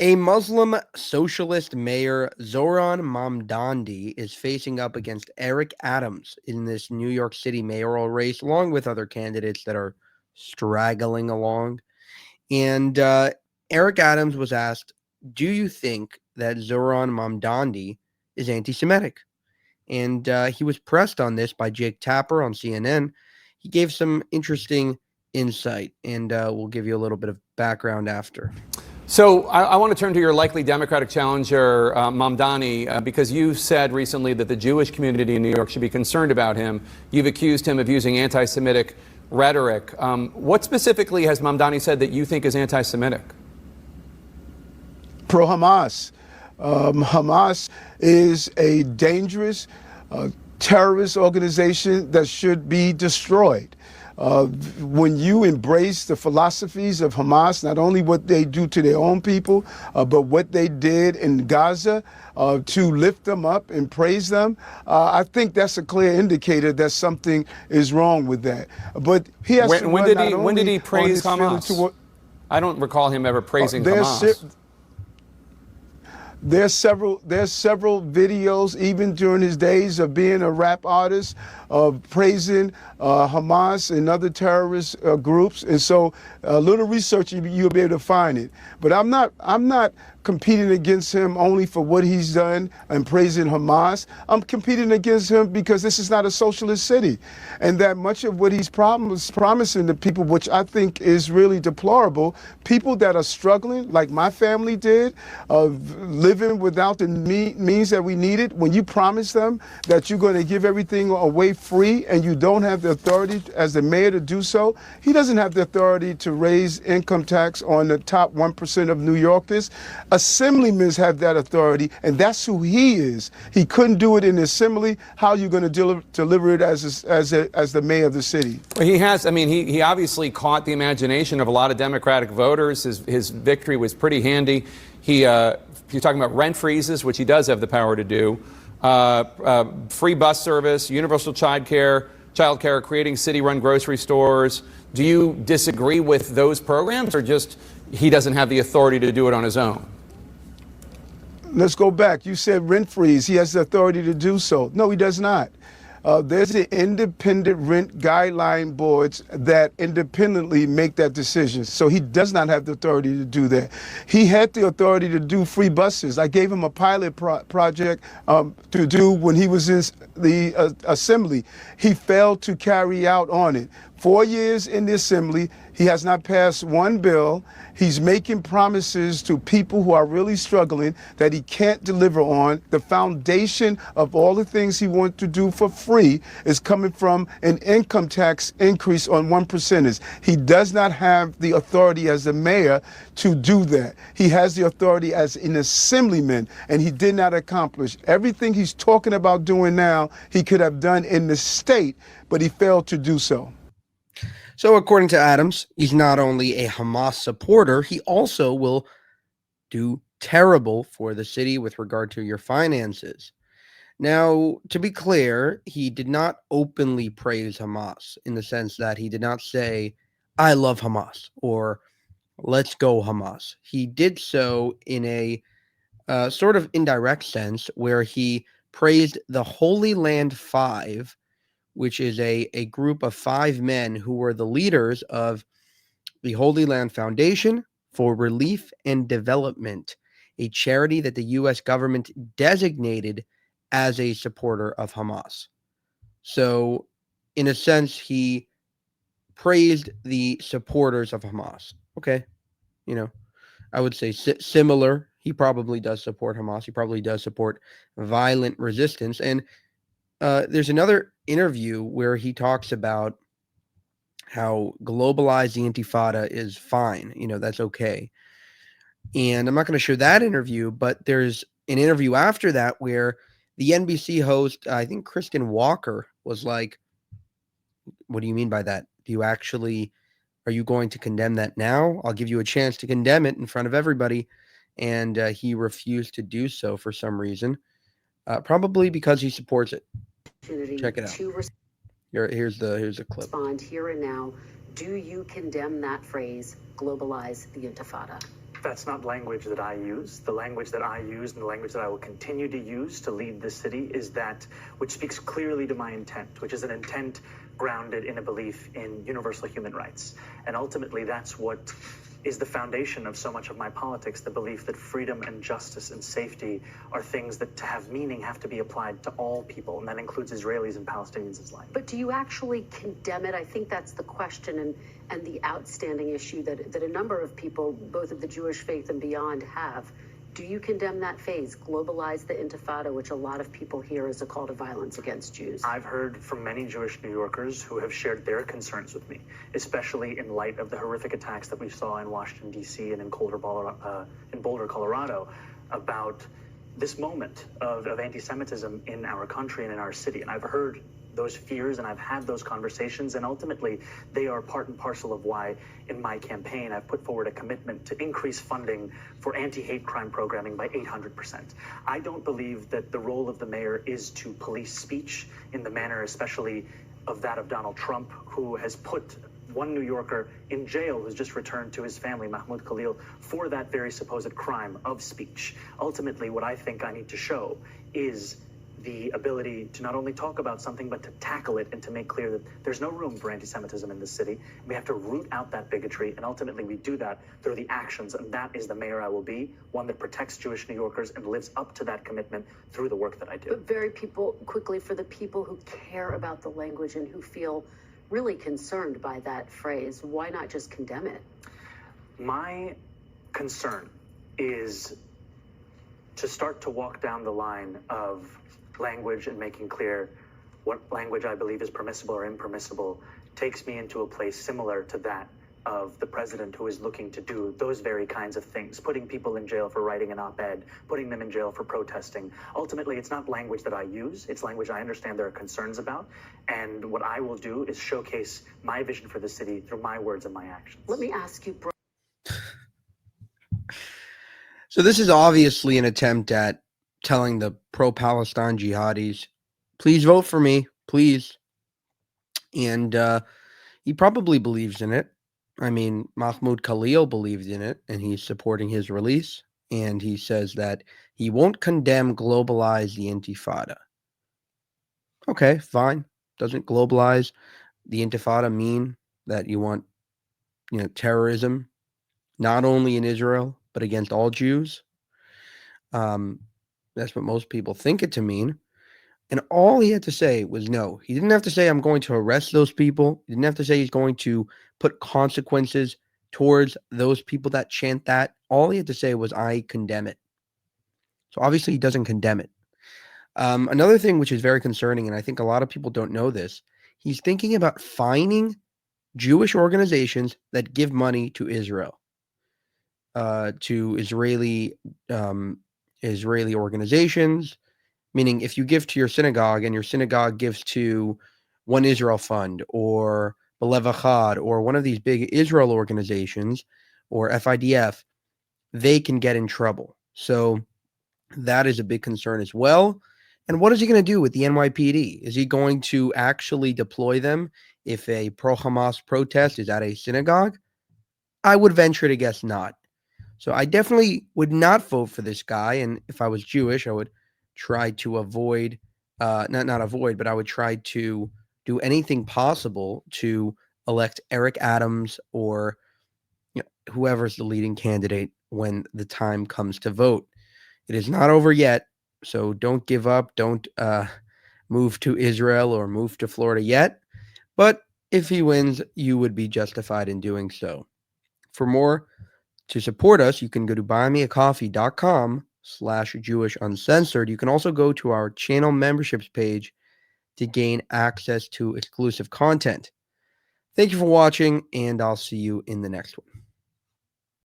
A Muslim socialist mayor, Zoran Mamdani, is facing up against Eric Adams in this New York City mayoral race, along with other candidates that are straggling along. And Eric Adams was asked, do you think that Zoran Mamdani is anti-Semitic? And he was pressed on this by Jake Tapper on CNN. He gave some interesting insight, and we'll give you a little bit of background after. So I want to turn to your likely Democratic challenger, Mamdani, because you said recently that the Jewish community in New York should be concerned about him. You've accused him of using anti-Semitic rhetoric. What specifically has Mamdani said that you think is anti-Semitic? Pro-Hamas. Hamas is a dangerous terrorist organization that should be destroyed. When you embrace the philosophies of Hamas, not only what they do to their own people, but what they did in Gaza to lift them up and praise them, I think that's a clear indicator that something is wrong with that. But he has to when did he praise Hamas? I don't recall him ever praising Hamas. There's several videos, even during his days of being a rap artist, of praising Hamas and other terrorist groups. And so a little research, you'll be able to find it. But I'm not competing against him only for what he's done and praising Hamas. I'm competing against him because this is not a socialist city. And that much of what he's promising to people, which I think is really deplorable, people that are struggling, like my family did, living without the means that we needed, when you promise them that you're going to give everything away free and you don't have the authority as the mayor to do so, he doesn't have the authority to raise income tax on the top 1% of New Yorkers. Assemblymen have that authority, and that's who he is. He couldn't do it in the assembly. How are you going to deliver it as the mayor of the city? Well, he has. I mean, he obviously caught the imagination of a lot of Democratic voters. His victory was pretty handy. You're talking about rent freezes, which he does have the power to do, free bus service, universal child care, creating city-run grocery stores. Do you disagree with those programs, or just he doesn't have the authority to do it on his own? Let's go back. You said rent freeze. He has the authority to do so. No, he does not. There's the independent rent guideline boards that independently make that decision. So he does not have the authority to do that. He had the authority to do free buses. I gave him a pilot project to do when he was in the assembly. He failed to carry out on it. 4 years in the assembly, he has not passed one bill. He's making promises to people who are really struggling that he can't deliver on. The foundation of all the things he wants to do for free is coming from an income tax increase on 1%ers. He does not have the authority as the mayor to do that. He has the authority as an assemblyman, and he did not accomplish everything he's talking about doing now. He could have done in the state, but he failed to do so. So according to Adams, he's not only a Hamas supporter, he also will do terrible for the city with regard to your finances. Now, to be clear, he did not openly praise Hamas in the sense that he did not say, I love Hamas, or let's go Hamas. He did so in a sort of indirect sense where he praised the Holy Land Five, which is a group of 5 men who were the leaders of the Holy Land Foundation for Relief and Development, a charity that the U.S. government designated as a supporter of Hamas. So, in a sense, he praised the supporters of Hamas. Okay, I would say similar. He probably does support Hamas. He probably does support violent resistance. And there's another interview where he talks about how globalized the Intifada is fine. That's okay. And I'm not going to show that interview, but there's an interview after that where the NBC host, I think Kristen Walker, was like, what do you mean by that? Are you going to condemn that now? I'll give you a chance to condemn it in front of everybody. And he refused to do so for some reason, probably because he supports it. Check it out. Here's a clip. Respond here and now. Do you condemn that phrase, globalize the Intifada? That's not language that I use. The language that I use and the language that I will continue to use to lead the city is that which speaks clearly to my intent, which is an intent grounded in a belief in universal human rights. And ultimately, that's what is the foundation of so much of my politics, the belief that freedom and justice and safety are things that, to have meaning, have to be applied to all people, and that includes Israelis and Palestinians alike. But do you actually condemn it? I think that's the question and the outstanding issue that a number of people, both of the Jewish faith and beyond, have. Do you condemn that phase, globalize the Intifada, which a lot of people hear as a call to violence against Jews? I've heard from many Jewish New Yorkers who have shared their concerns with me, especially in light of the horrific attacks that we saw in Washington, D.C. and in Boulder, Colorado, about this moment of anti-Semitism in our country and in our city. And I've heard those fears and I've had those conversations, and ultimately they are part and parcel of why in my campaign I've put forward a commitment to increase funding for anti-hate crime programming by 800%. I don't believe that the role of the mayor is to police speech in the manner especially of that of Donald Trump, who has put one New Yorker in jail who's just returned to his family, Mahmoud Khalil, for that very supposed crime of speech. Ultimately, what I think I need to show is the ability to not only talk about something, but to tackle it and to make clear that there's no room for anti-Semitism in this city. We have to root out that bigotry, and ultimately we do that through the actions, and that is the mayor I will be, one that protects Jewish New Yorkers and lives up to that commitment through the work that I do. But quickly, for the people who care about the language and who feel really concerned by that phrase, why not just condemn it? My concern is to start to walk down the line of language and making clear what language I believe is permissible or impermissible takes me into a place similar to that of the president who is looking to do those very kinds of things, putting people in jail for writing an op-ed, putting them in jail for protesting. Ultimately, it's not language that I use. It's language I understand there are concerns about. And what I will do is showcase my vision for the city through my words and my actions. Let me ask you, So this is obviously an attempt at telling the pro-Palestine jihadis, please vote for me, please. And he probably believes in it. I mean, Mahmoud Khalil believed in it, and he's supporting his release. And he says that he won't condemn globalize the Intifada. Okay, fine. Doesn't globalize the Intifada mean that you want, terrorism, not only in Israel, but against all Jews? That's what most people think it to mean. And all he had to say was no. He didn't have to say, I'm going to arrest those people. He didn't have to say he's going to put consequences towards those people that chant that. All he had to say was, I condemn it. So obviously he doesn't condemn it. Another thing which is very concerning, and I think a lot of people don't know this, he's thinking about fining Jewish organizations that give money to Israel, to Israeli organizations. Meaning, if you give to your synagogue and your synagogue gives to One Israel Fund or B'Lev Echad or one of these big Israel organizations or FIDF, they can get in trouble. So that is a big concern as well. And what is he going to do with the NYPD? Is he going to actually deploy them if a pro-Hamas protest is at a synagogue? I would venture to guess not. So I definitely would not vote for this guy. And if I was Jewish, I would try to avoid, not avoid, but I would try to do anything possible to elect Eric Adams or whoever's the leading candidate when the time comes to vote. It is not over yet, so don't give up. Don't move to Israel or move to Florida yet. But if he wins, you would be justified in doing so. For more, to support us, you can go to buymeacoffee.com/JewishUncensored. You can also go to our channel memberships page to gain access to exclusive content. Thank you for watching, and I'll see you in the next one.